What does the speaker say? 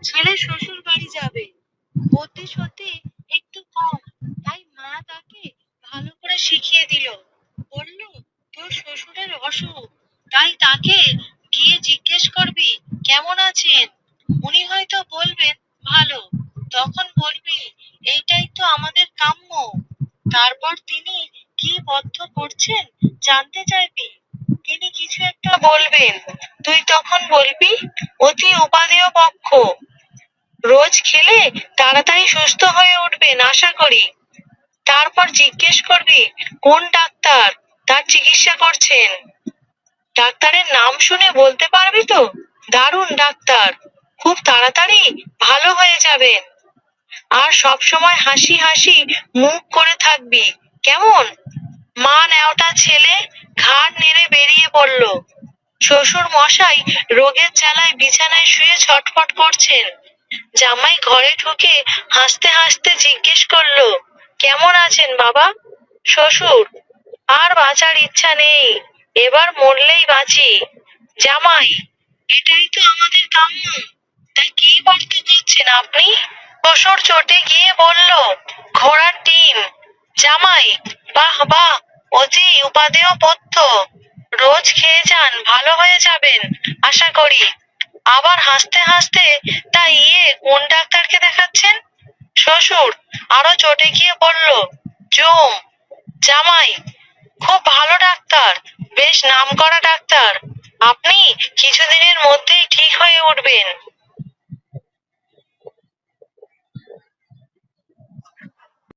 ছেলে শ্বশুর বাড়ি যাবে, বুদ্ধি সত্যি একটু কম, তাই মা তাকে ভালো করে শিখিয়ে দিল। বলল, তোর শ্বশুরের অসুখ, তাই তাকে গিয়ে জিজ্ঞেস করবি কেমন আছেন। উনি হয়তো বলবেন ভালো, তখন বলবি এইটাই তো আমাদের কাম্য। তারপর তিনি কি বদ্ধ করছেন জানতে চাইবি, তিনি কিছু একটা বলবেন, তুই তখন বলবি অতি উপাদেয় পক্ষ, রোজ খেলে তাড়াতাড়ি সুস্থ হয়ে উঠবেন আশা করি। তারপর জিজ্ঞেস করবি কোন ডাক্তার তার চিকিৎসা করছেন। ডাক্তারের নাম শুনে বলতে পারবি তো দারুণ ডাক্তার, খুব তাড়াতাড়ি ভালো হয়ে যাবেন। আর সব সময় হাসি হাসি মুখ করে থাকবি, কেমন? মা ন্যাওটা ছেলে ঘাড় নেড়ে বেরিয়ে পড়ল। শ্বশুর মশাই রোগের জ্বালায় বিছানায় শুয়ে ছটফট করছেন। জামাই ঘরে ঢুকে হাসতে হাসতে জিজ্ঞেস করলো, কেমন আছেন বাবা? শ্বশুর, আর বাঁচার ইচ্ছা নেই, এবার মরলেই বাঁচি। জামাই, এটাই তো আমাদের কাম্য, তাই কি বদ্ধ করছেন আপনি? শ্বশুর চটে গিয়ে বলল, ঘোড়ার ডিম। জামাই, বাহ বাহ, অতি উপাদেয় পথ্য, রোজ খেয়ে যান, ভালো হয়ে যাবেন আশা করি। আবার হাসতে হাসতে, তা কোন ডাক্তারকে দেখাচ্ছেন? শ্বশুর আরো চটে গিয়ে বলল, জম। জামাই, খুব ভালো ডাক্তার, বেশ নামকরা ডাক্তার, আপনি কিছুদিনের মধ্যেই ঠিক হয়ে উঠবেন।